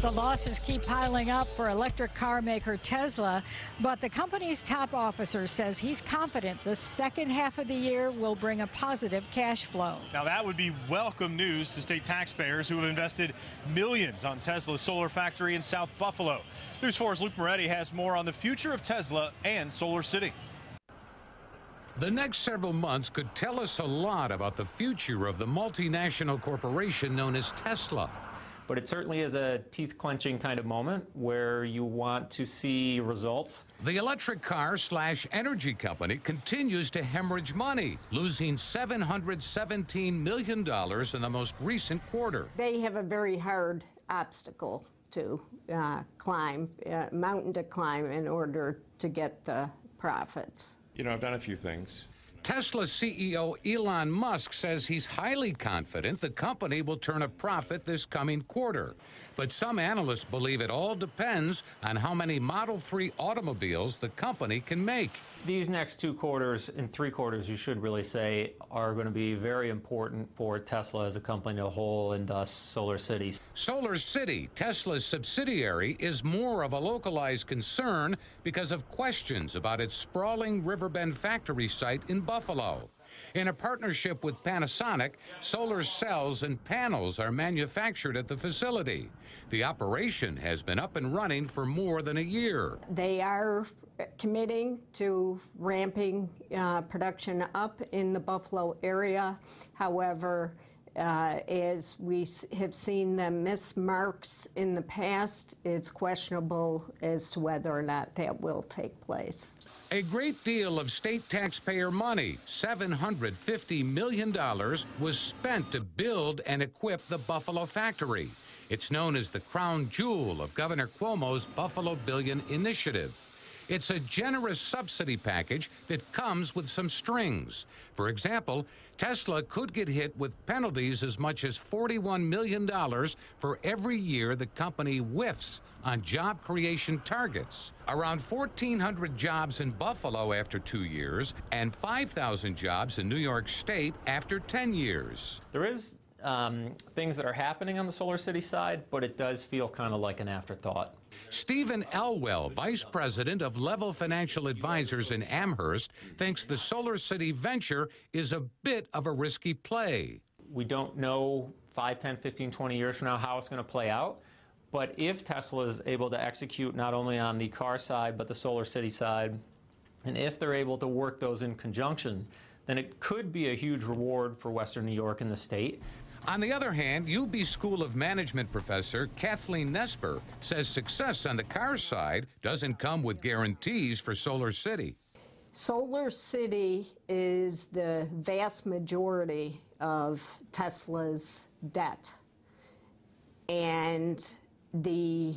The losses keep piling up for electric car maker Tesla, but the company's top officer says he's confident the second half of the year will bring a positive cash flow. Now that would be welcome news to state taxpayers who have invested millions on Tesla's solar factory in South Buffalo. News 4's Luke Moretti has more on the future of Tesla and Solar City. The next several months could tell us a lot about the future of the multinational corporation known as Tesla. But it certainly is a teeth-clenching kind of moment where you want to see results. The electric car/energy company continues to hemorrhage money, losing $717 million in the most recent quarter. They have a very hard obstacle to climb, mountain to climb in order to get the profits. You know, I've done a few things. Tesla CEO Elon Musk says he's highly confident the company will turn a profit this coming quarter. But some analysts believe it all depends on how many Model 3 automobiles the company can make. These next 2 quarters and 3 quarters, you should really say, are going to be very important for Tesla as a company as a whole, and thus Solar City. Solar City, Tesla's subsidiary, is more of a localized concern because of questions about its sprawling Riverbend factory site in Buffalo. In a partnership with Panasonic, solar cells and panels are manufactured at the facility. The operation has been up and running for more than a year. They are committing to ramping production up in the Buffalo area. However, as we have seen them miss marks in the past, it's questionable as to whether or not that will take place. A great deal of state taxpayer money, $750 million, was spent to build and equip the Buffalo factory. It's known as the crown jewel of Governor Cuomo's Buffalo Billion Initiative. It's a generous subsidy package that comes with some strings. For example, Tesla could get hit with penalties as much as $41 million for every year the company whiffs on job creation targets. Around 1,400 jobs in Buffalo after 2 years, and 5,000 jobs in New York State after 10 years. There is things that are happening on the Solar City side, but it does feel kind of like an afterthought. Stephen Elwell, Vice President of Level Financial Advisors in Amherst, thinks the Solar City venture is a bit of a risky play. We don't know 5, 10, 15, 20 years from now how it's going to play out. But if Tesla is able to execute not only on the car side, but the Solar City side, and if they're able to work those in conjunction, then it could be a huge reward for Western New York and the state. On the other hand, UB School of Management professor Kathleen Nesper says success on the car side doesn't come with guarantees for Solar City. Solar City is the vast majority of Tesla's debt. And the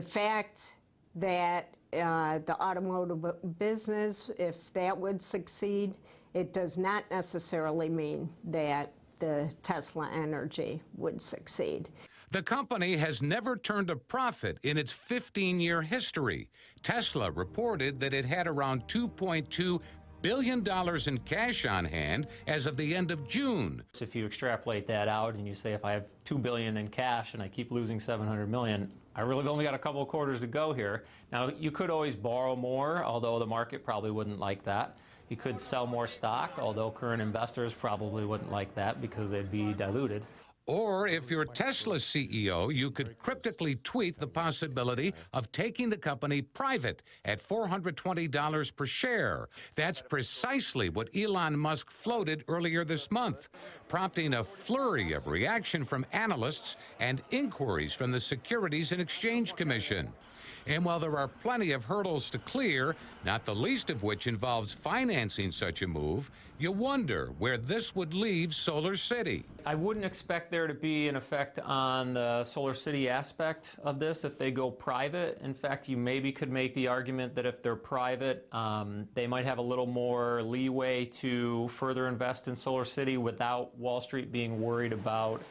fact that the automotive business, if that would succeed, it does not necessarily mean that the Tesla Energy would succeed. The company has never turned a profit in its 15-year history. Tesla reported that it had around $2.2 billion in cash on hand as of the end of June. If you extrapolate that out and you say, if I have $2 billion in cash and I keep losing $700 million, I really have only got a couple of quarters to go here. Now, you could always borrow more, although the market probably wouldn't like that. You could sell more stock, although current investors probably wouldn't like that because they'd be diluted. Or if you're Tesla's CEO, you could cryptically tweet the possibility of taking the company private at $420 per share. That's precisely what Elon Musk floated earlier this month, prompting a flurry of reaction from analysts and inquiries from the Securities and Exchange Commission. And while there are plenty of hurdles to clear, not the least of which involves financing such a move, you wonder where this would leave Solar City. I wouldn't expect there to be an effect on the Solar City aspect of this if they go private. In fact, you maybe could make the argument that if they're private, they might have a little more leeway to further invest in Solar City without Wall Street being worried about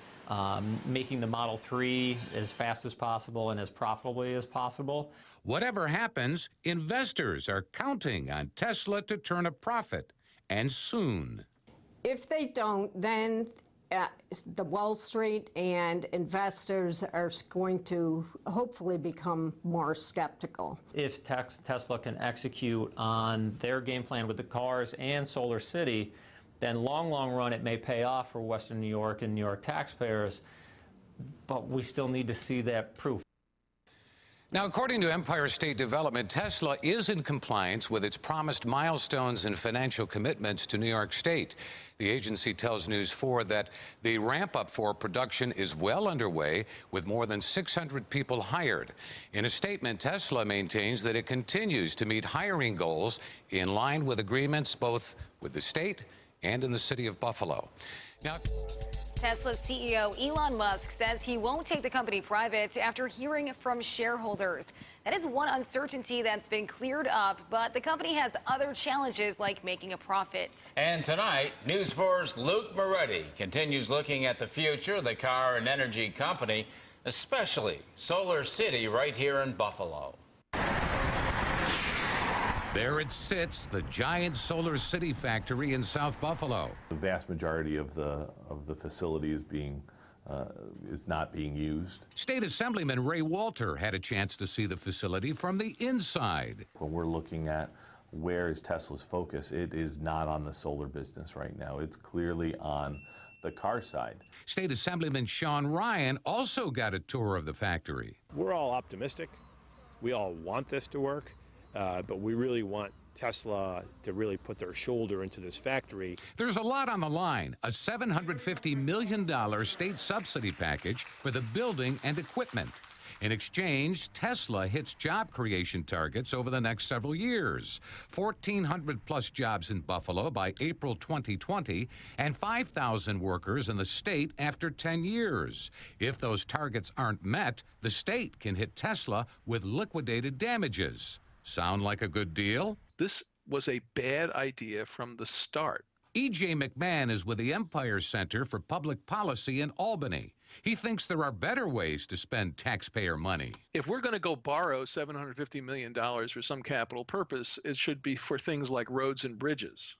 making the Model 3 as fast as possible and as profitably as possible. Whatever happens, investors are counting on Tesla to turn a profit, and soon. If they don't, then the Wall Street and investors are going to hopefully become more skeptical. If Tesla can execute on their game plan with the cars and Solar City, then long run it may pay off for Western New York and New York taxpayers, but we still need to see that proof. Now, according to Empire State Development, Tesla is in compliance with its promised milestones and financial commitments to New York State. The agency tells News 4 that the ramp-up for production is well underway, with more than 600 people hired. In a statement, Tesla maintains that it continues to meet hiring goals in line with agreements both with the state and in the city of Buffalo. Now, Tesla's CEO Elon Musk says he won't take the company private after hearing from shareholders. That is one uncertainty that's been cleared up, but the company has other challenges like making a profit. And tonight, News 4's Luke Moretti continues looking at the future of the car and energy company, especially Solar City right here in Buffalo. there it sits, the giant Solar City factory in South Buffalo. The vast majority of the facility is not being used. State Assemblyman Ray Walter had a chance to see the facility from the inside. When we're looking at where is Tesla's focus, it is not on the solar business right now. It's clearly on the car side. State Assemblyman Sean Ryan also got a tour of the factory. We're all optimistic. We all want this to work, but we really want Tesla to really put their shoulder into this factory. There's a lot on the line, a $750 million state subsidy package for the building and equipment. In exchange, Tesla hits job creation targets over the next several years. 1,400 plus jobs in Buffalo by April 2020 and 5,000 workers in the state after 10 years. If those targets aren't met, the state can hit Tesla with liquidated damages. Sound like a good deal? This was a bad idea from the start. E.J. McMahon is with the Empire Center for Public Policy in Albany. He thinks there are better ways to spend taxpayer money. If we're going to go borrow $750 million for some capital purpose, it should be for things like roads and bridges,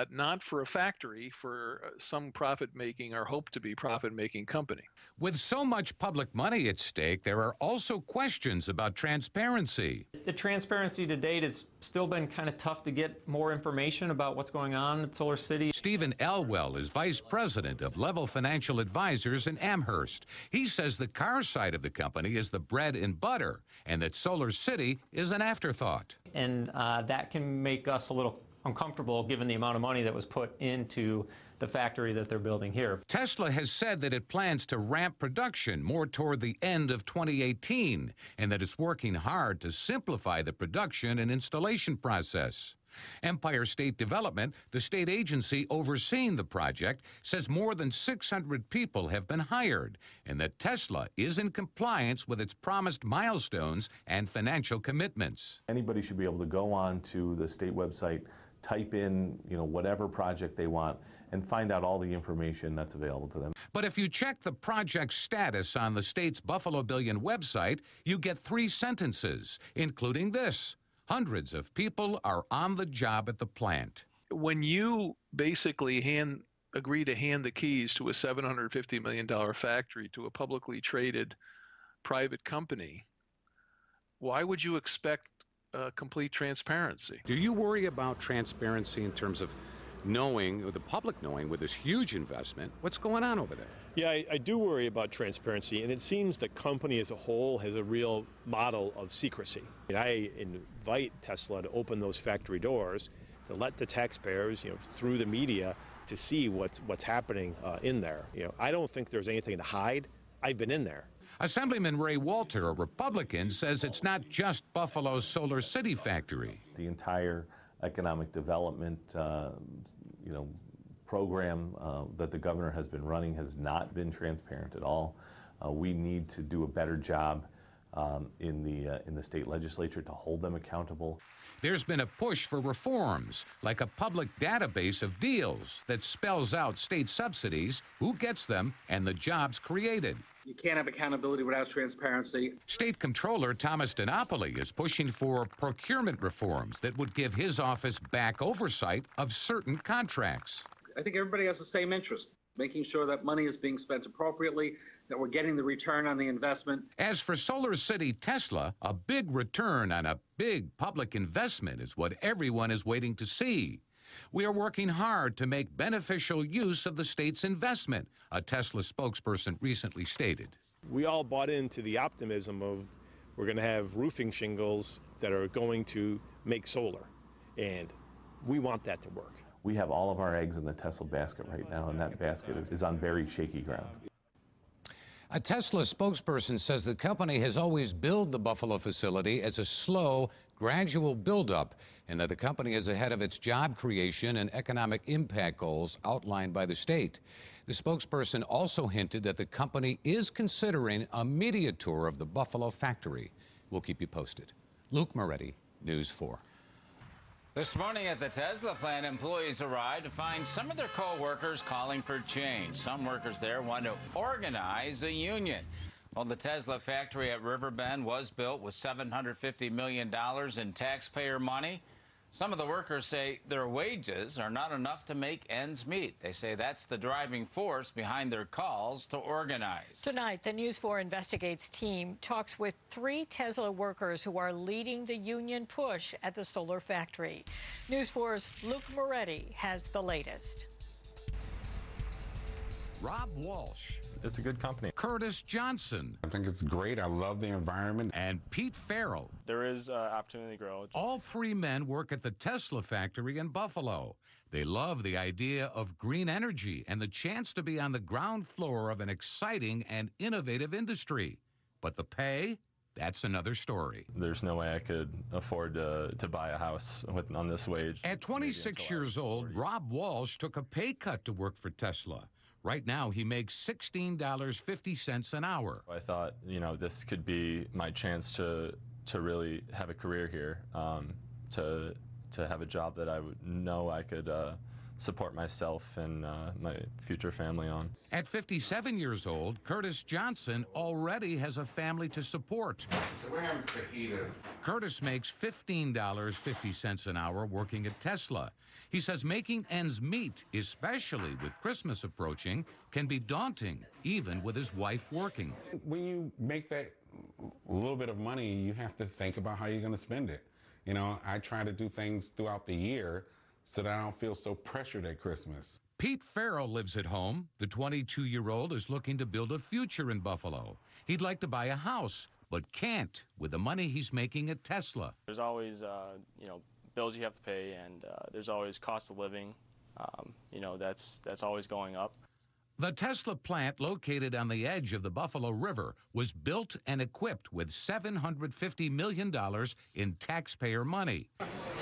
not for a factory for some profit-making or hope-to-be profit-making company. With so much public money at stake, there are also questions about transparency. The transparency to date has still been kind of tough to get more information about what's going on at Solar City. Stephen Elwell is vice president of Level Financial Advisors in Amherst. He says the car side of the company is the bread and butter, and that Solar City is an afterthought. And that can make us a little uncomfortable given the amount of money that was put into the factory that they're building here. Tesla has said that it plans to ramp production more toward the end of 2018 and that it's working hard to simplify the production and installation process. Empire State Development, the state agency overseeing the project, says more than 600 people have been hired and that Tesla is in compliance with its promised milestones and financial commitments. Anybody should be able to go on to the state website, type in, whatever project they want, and find out all the information that's available to them. But if you check the project status on the state's Buffalo Billion website, you get 3 sentences, including this: hundreds of people are on the job at the plant. When you basically agree to hand the keys to a $750 million factory to a publicly traded private company, why would you expect complete transparency? Do you worry about transparency in terms of knowing, or the public knowing, with this huge investment, what's going on over there? Yeah, I do worry about transparency, and it seems the company as a whole has a real model of secrecy. And I invite Tesla to open those factory doors, to let the taxpayers, through the media, to see what's happening in there. I don't think there's anything to hide. I've been in there. Assemblyman Ray Walter, a Republican, says it's not just Buffalo's Solar City factory. The entire economic development program that the governor has been running has not been transparent at all. We need to do a better job in the state legislature to hold them accountable. There's been a push for reforms, like a public database of deals that spells out state subsidies, who gets them, and the jobs created. You can't have accountability without transparency. State Comptroller Thomas DiNapoli is pushing for procurement reforms that would give his office back oversight of certain contracts. I think everybody has the same interest. making sure that money is being spent appropriately, that we're getting the return on the investment. As for Solar City Tesla, a big return on a big public investment is what everyone is waiting to see. We are working hard to make beneficial use of the state's investment, a Tesla spokesperson recently stated. We all bought into the optimism of we're going to have roofing shingles that are going to make solar, and we want that to work. We have all of our eggs in the Tesla basket right now, and that basket is on very shaky ground. A Tesla spokesperson says the company has always billed the Buffalo facility as a slow, gradual buildup, and that the company is ahead of its job creation and economic impact goals outlined by the state. The spokesperson also hinted that the company is considering a media tour of the Buffalo factory. We'll keep you posted. Luke Moretti, News 4. This morning at the Tesla plant, employees arrived to find some of their co-workers calling for change. Some workers there want to organize a union. Well, the Tesla factory at Riverbend was built with $750 million in taxpayer money. Some of the workers say their wages are not enough to make ends meet. They say that's the driving force behind their calls to organize. Tonight, the News 4 Investigates team talks with 3 Tesla workers who are leading the union push at the solar factory. News 4's Luke Moretti has the latest. Rob Walsh. It's a good company. Curtis Johnson. I think it's great. I love the environment. And Pete Farrell. There is opportunity to grow. All 3 men work at the Tesla factory in Buffalo. They love the idea of green energy and the chance to be on the ground floor of an exciting and innovative industry. But the pay? That's another story. There's no way I could afford to buy a house on this wage. At 26 years old, Rob Walsh took a pay cut to work for Tesla. Right now, he makes $16.50 an hour. I thought, this could be my chance to really have a career here, to have a job that I would know I could support myself and my future family on. At 57 years old, Curtis Johnson already has a family to support. So we're having fajitas. Curtis makes $15.50 an hour working at Tesla. He says making ends meet, especially with Christmas approaching, can be daunting, even with his wife working. When you make that little bit of money, you have to think about how you're going to spend it. I try to do things throughout the year so that I don't feel so pressured at Christmas. Pete Farrell lives at home. The 22-year-old is looking to build a future in Buffalo. He'd like to buy a house, but can't with the money he's making at Tesla. There's always, bills you have to pay, and there's always cost of living. That's always going up. The Tesla plant, located on the edge of the Buffalo River, was built and equipped with $750 million in taxpayer money.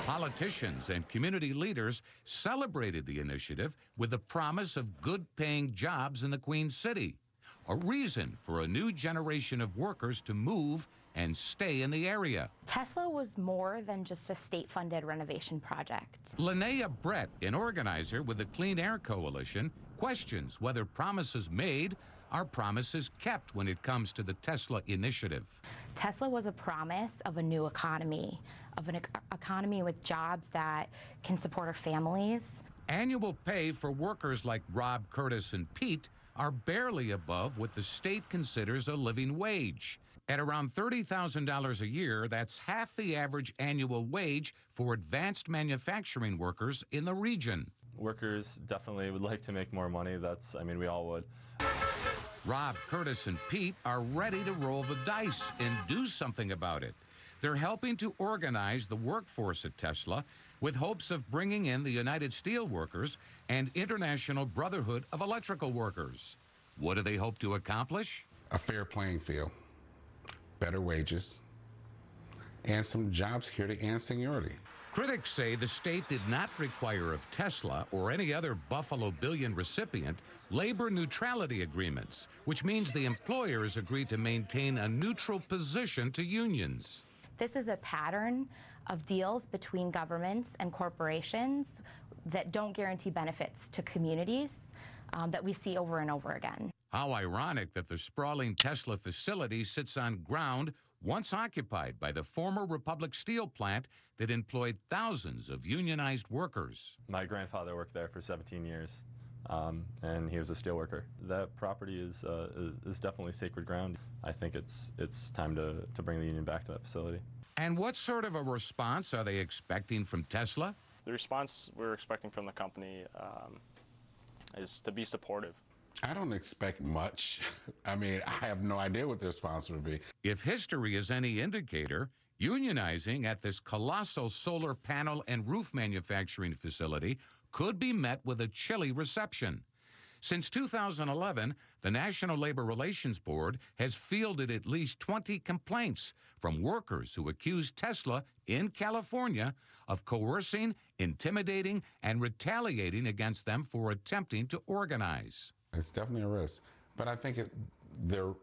Politicians and community leaders celebrated the initiative with the promise of good-paying jobs in the Queen City, a reason for a new generation of workers to move and stay in the area. Tesla was more than just a state-funded renovation project. Linnea Brett, an organizer with the Clean Air Coalition, questions whether promises made are promises kept when it comes to the Tesla initiative. Tesla was a promise of a new economy, of an economy with jobs that can support our families. Annual pay for workers like Rob, Curtis, and Pete are barely above what the state considers a living wage. At around $30,000 a year, that's half the average annual wage for advanced manufacturing workers in the region. Workers definitely would like to make more money. We all would. Rob, Curtis, and Pete are ready to roll the dice and do something about it. They're helping to organize the workforce at Tesla with hopes of bringing in the United Steelworkers and International Brotherhood of Electrical Workers. What do they hope to accomplish? A fair playing field, better wages, and some job security and seniority. Critics say the state did not require of Tesla or any other Buffalo Billion recipient labor neutrality agreements, which means the employers agreed to maintain a neutral position to unions. This is a pattern of deals between governments and corporations that don't guarantee benefits to communities that we see over and over again. How ironic that the sprawling Tesla facility sits on ground once occupied by the former Republic Steel plant that employed thousands of unionized workers. My grandfather worked there for 17 years. and he was a steelworker. That property is definitely sacred ground. I think it's time to bring the union back to that facility. And what sort of a response are they expecting from Tesla? The response we're expecting from the company is to be supportive. I don't expect much. I mean, I have no idea what the response would be. If history is any indicator, unionizing at this colossal solar panel and roof manufacturing facility could be met with a chilly reception. Since 2011, the National Labor Relations Board has fielded at least 20 complaints from workers who accuse Tesla in California of coercing, intimidating, and retaliating against them for attempting to organize. It's definitely a risk, but I think the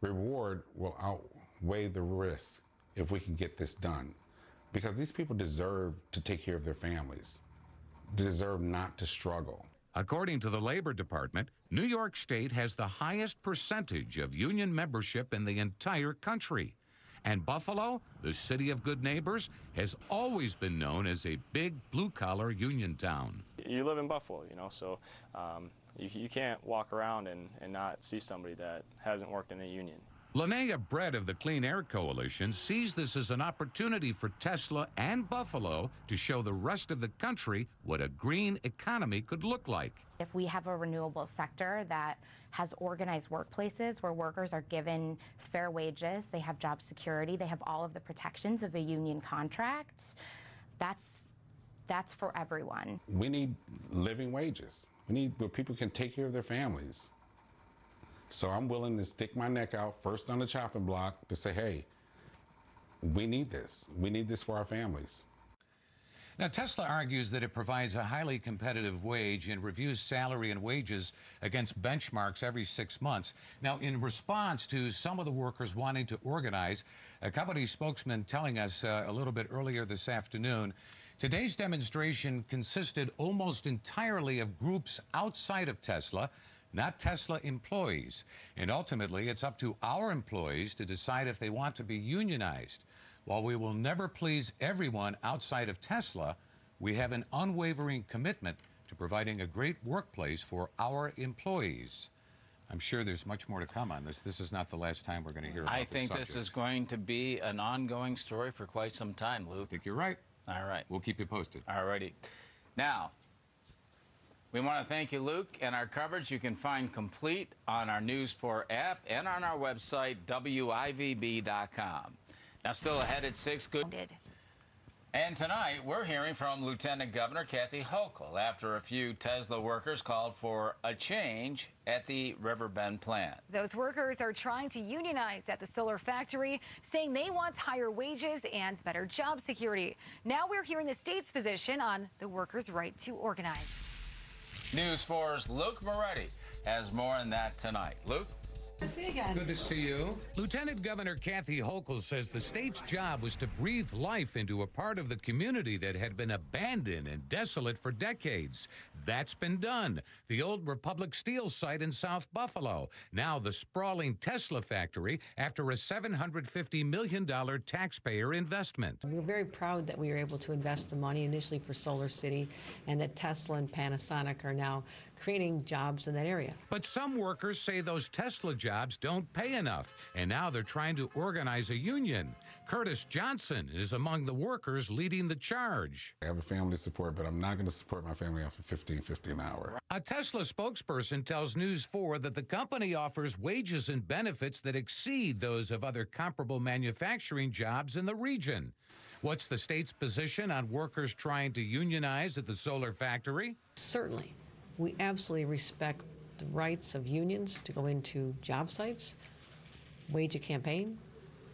reward will outweigh the risk if we can get this done, because these people deserve to take care of their families. They deserve not to struggle. According to the Labor Department, New York State has the highest percentage of union membership in the entire country. And Buffalo, the city of good neighbors, has always been known as a big blue-collar union town. You live in Buffalo, you know, so you can't walk around and not see somebody that hasn't worked in a union. Linnea Brett of the Clean Air Coalition sees this as an opportunity for Tesla and Buffalo to show the rest of the country what a green economy could look like. If we have a renewable sector that has organized workplaces where workers are given fair wages, they have job security, they have all of the protections of a union contract, that's for everyone. We need living wages. We need where people can take care of their families. So I'm willing to stick my neck out first on the chopping block to say, hey, we need this. We need this for our families. Now, Tesla argues that it provides a highly competitive wage and reviews salary and wages against benchmarks every 6 months. Now, in response to some of the workers wanting to organize, a company spokesman telling us a little bit earlier this afternoon, today's demonstration consisted almost entirely of groups outside of Tesla, not Tesla employees. And ultimately, it's up to our employees to decide if they want to be unionized. While we will never please everyone outside of Tesla, we have an unwavering commitment to providing a great workplace for our employees. I'm sure there's much more to come on this. This is not the last time we're going to hear about this subject. I think this is going to be an ongoing story for quite some time, Luke. I think you're right. All right. We'll keep you posted. All righty. Now, we want to thank you, Luke, and our coverage you can find complete on our News 4 app and on our website, WIVB.com. Now, still ahead at 6. Good. And tonight, we're hearing from Lieutenant Governor Kathy Hochul after a few Tesla workers called for a change at the Riverbend plant. Those workers are trying to unionize at the solar factory, saying they want higher wages and better job security. Now we're hearing the state's position on the workers' right to organize. News 4's Luke Moretti has more on that tonight. Luke? Good to see you again. Good to see you. Lieutenant Governor Kathy Hochul says the state's job was to breathe life into a part of the community that had been abandoned and desolate for decades. That's been done. The old Republic Steel site in South Buffalo. Now the sprawling Tesla factory after a $750 million taxpayer investment. We're very proud that we were able to invest the money initially for Solar City and that Tesla and Panasonic are now creating jobs in that area. But some workers say those Tesla jobs don't pay enough, and now they're trying to organize a union. Curtis Johnson is among the workers leading the charge. I have a family support, but I'm not going to support my family off of $15.50 an hour. A Tesla spokesperson tells News 4 that the company offers wages and benefits that exceed those of other comparable manufacturing jobs in the region. What's the state's position on workers trying to unionize at the solar factory? Certainly. We absolutely respect the rights of unions to go into job sites, wage a campaign,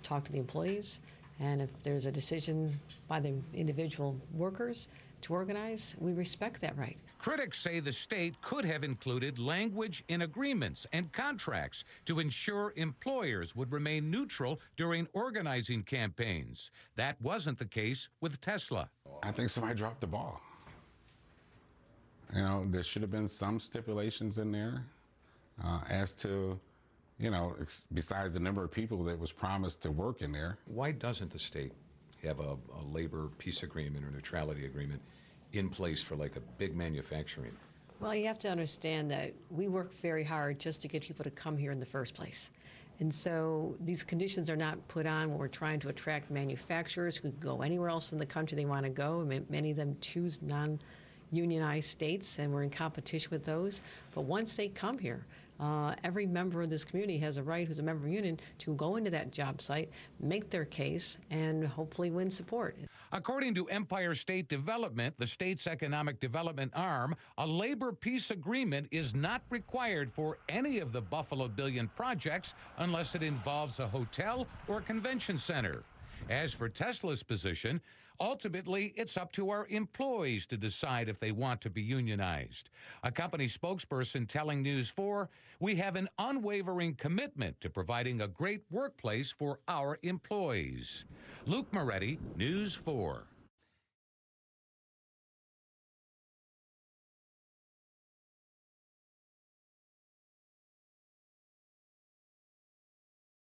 talk to the employees, and if there's a decision by the individual workers to organize, we respect that right. Critics say the state could have included language in agreements and contracts to ensure employers would remain neutral during organizing campaigns. That wasn't the case with Tesla. I think somebody dropped the ball. You know, there should have been some stipulations in there as to, you know, besides the number of people that was promised to work in there. Why doesn't the state have a labor peace agreement or neutrality agreement in place for like a big manufacturing Well, you have to understand that we work very hard just to get people to come here in the first place. And so these conditions are not put on when we're trying to attract manufacturers who could go anywhere else in the country they want to go. Many of them choose non-unionized states, and we're in competition with those. But once they come here, every member of this community has a right, who's a member of a union, to go into that job site, make their case, and hopefully win support. According to Empire State Development, the state's economic development arm, a labor peace agreement is not required for any of the Buffalo Billion projects unless it involves a hotel or convention center. As for Tesla's position, ultimately, it's up to our employees to decide if they want to be unionized. A company spokesperson telling News 4, "We have an unwavering commitment to providing a great workplace for our employees." Luke Moretti, News 4.